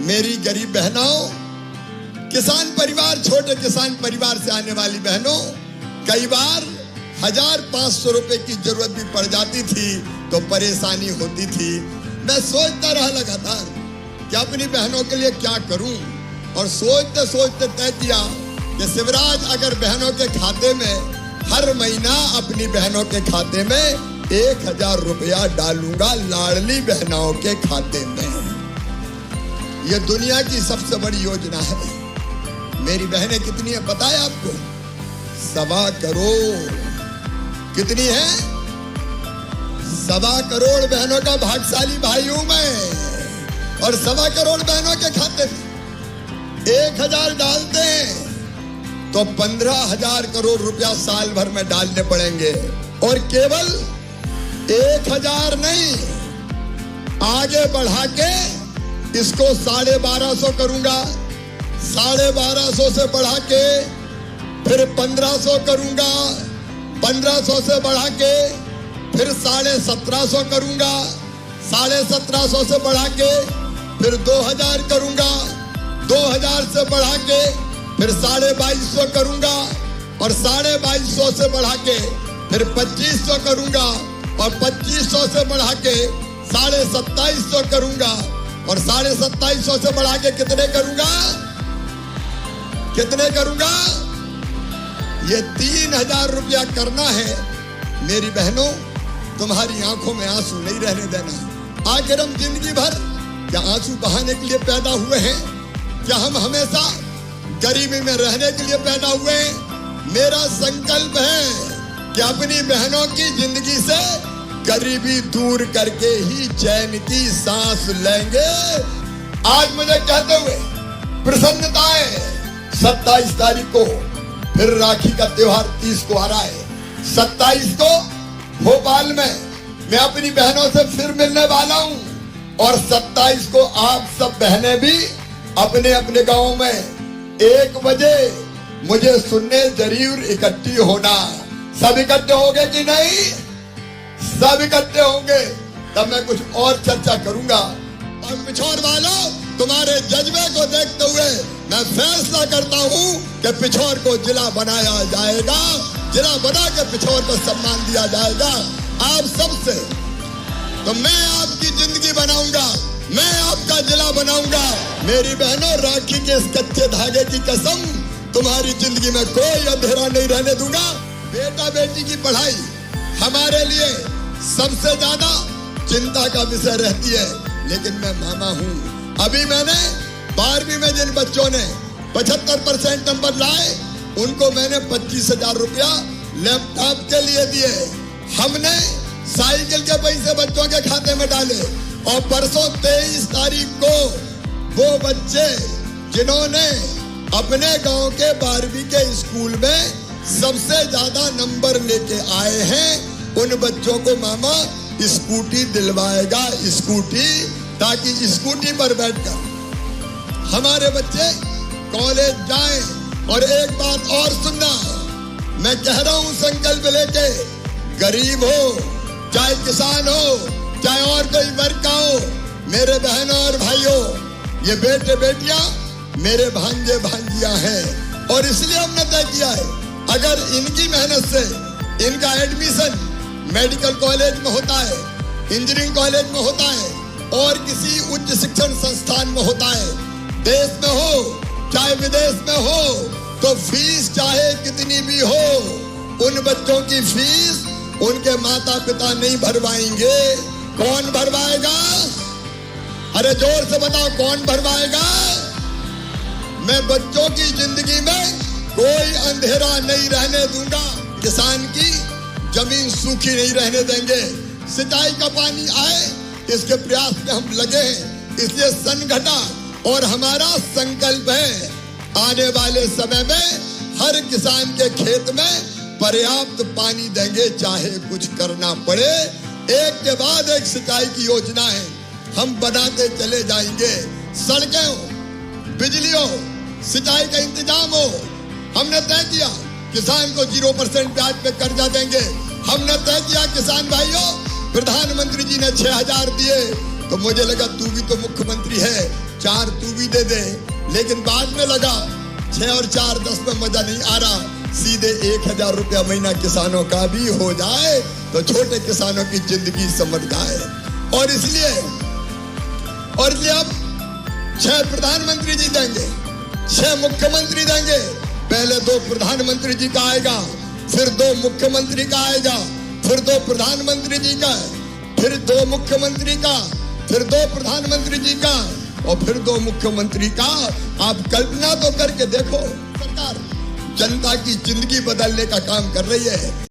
मेरी गरीब बहनों, किसान परिवार, छोटे किसान परिवार से आने वाली बहनों, कई बार 1500 रुपए की जरूरत भी पड़ जाती थी तो परेशानी होती थी। मैं सोचता रहा लगातार कि अपनी बहनों के लिए क्या करूं, और सोचते सोचते तय किया कि शिवराज अगर बहनों के खाते में हर महीना अपनी बहनों के खाते में 1000 रुपया डालूंगा, लाडली बहनों के खाते में। यह दुनिया की सबसे बड़ी योजना है। मेरी बहनें कितनी है पता है आपको? 1.25 करोड़। कितनी है? 1.25 करोड़ बहनों का भाग्यशाली भाई हूं मैं। और 1.25 करोड़ बहनों के खाते में 1000 डालते हैं तो 15,000 करोड़ रुपया साल भर में डालने पड़ेंगे। और केवल 1000 नहीं, आगे बढ़ा के इसको 1250 करूंगा, 1250 से बढ़ा के फिर 1500 करूंगा, 1500 से बढ़ा के फिर 1750 करूंगा, 1750 से बढ़ा के फिर 2000 करूंगा, 2000 से बढ़ा के फिर 2250 करूंगा, और 2250 से बढ़ा के फिर 2500 करूंगा, और 2500 से बढ़ा के 2750 करूंगा, और 2750 से बढ़ा के कितने करूंगा? कितने करूंगा? ये 3000 रुपया करना है। मेरी बहनों, तुम्हारी आंखों में आंसू नहीं रहने देना। आखिर हम जिंदगी भर क्या आंसू बहाने के लिए पैदा हुए हैं? क्या हम हमेशा गरीबी में रहने के लिए पैदा हुए हैं? मेरा संकल्प है कि अपनी बहनों की जिंदगी से गरीबी दूर करके ही चैन की सांस लेंगे। आज मुझे कहते हुए प्रसन्नता है। 27 तारीख को फिर राखी का त्योहार 30 को आ रहा है। 27 को भोपाल में मैं अपनी बहनों से फिर मिलने वाला हूं, और 27 को आप सब बहनें भी अपने अपने गांव में 1 बजे मुझे सुनने जरूर इकट्ठी होना। सब इकट्ठे होंगे कि नहीं? सब इकट्ठे होंगे तब मैं कुछ और चर्चा करूंगा। और पिछोर वालों, तुम्हारे जज्बे को देखते हुए मैं फैसला करता हूं कि पिछोर को जिला बनाया जाएगा। जिला बना के पिछोर को सम्मान दिया जाएगा आप सबसे। तो मैं आपकी जिंदगी बनाऊंगा, मैं आपका जिला बनाऊंगा। मेरी बहनों, राखी के इस कच्चे धागे की कसम, तुम्हारी जिंदगी में कोई अंधेरा नहीं रहने दूंगा। बेटा बेटी की पढ़ाई हमारे लिए सबसे ज्यादा चिंता का विषय रहती है, लेकिन मैं मामा हूं। अभी मैंने 12वीं में जिन बच्चों ने 75% नंबर लाए, उनको मैंने 25,000 रुपया लैपटॉप के लिए दिए। हमने साइकिल के पैसे बच्चों के खाते में डाले। और परसों 23 तारीख को वो बच्चे जिन्होंने अपने गांव के 12वीं के स्कूल में सबसे ज्यादा नंबर लेके आए हैं, उन बच्चों को मामा स्कूटी दिलवाएगा। स्कूटी, ताकि स्कूटी पर बैठकर हमारे बच्चे कॉलेज जाएं। और एक बात और सुनना, मैं कह रहा हूं संकल्प लेके, गरीब हो चाहे किसान हो चाहे और कोई वर्ग का हो, मेरे बहनों और भाइयों, ये बेटे बेटियां मेरे भांजे भांजियां हैं। और इसलिए हमने तय किया है, अगर इनकी मेहनत से इनका एडमिशन मेडिकल कॉलेज में होता है, इंजीनियरिंग कॉलेज में होता है, और किसी उच्च शिक्षण संस्थान में होता है, देश में हो चाहे विदेश में हो, तो फीस चाहे कितनी भी हो, उन बच्चों की फीस उनके माता पिता नहीं भरवाएंगे। कौन भरवाएगा? अरे जोर से बताओ, कौन भरवाएगा? मैं बच्चों की जिंदगी में कोई अंधेरा नहीं रहने दूंगा। किसान की जमीन सूखी नहीं रहने देंगे। सिंचाई का पानी आए, इसके प्रयास में हम लगे हैं। इसलिए संगठा और हमारा संकल्प है, आने वाले समय में हर किसान के खेत में पर्याप्त पानी देंगे, चाहे कुछ करना पड़े। एक के बाद एक सिंचाई की योजना है, हम बनाते चले जाएंगे। सड़कें हो, बिजली हो, सिंचाई का इंतजाम हो। हमने तय किया किसान को 0% ब्याज पे कर्जा देंगे। हमने तय किया किसान भाइयों, प्रधानमंत्री जी ने 6000 दिए, तो मुझे लगा तू भी तो मुख्यमंत्री है, 4 तू भी दे दे, लेकिन बाद में लगा 6 और 4 10 में मजा नहीं आ रहा, सीधे 1000 रुपया महीना किसानों का भी हो जाए तो छोटे किसानों की जिंदगी समझ जाए। और इसलिए अब 6 प्रधानमंत्री जी देंगे, 6 मुख्यमंत्री देंगे। पहले 2 प्रधानमंत्री जी का आएगा, फिर 2 मुख्यमंत्री का आएगा, फिर 2 प्रधानमंत्री जी का, फिर 2 मुख्यमंत्री का, फिर 2 प्रधानमंत्री जी का, और फिर 2 मुख्यमंत्री का। आप कल्पना तो करके देखो, सरकार जनता की जिंदगी बदलने का काम कर रही है।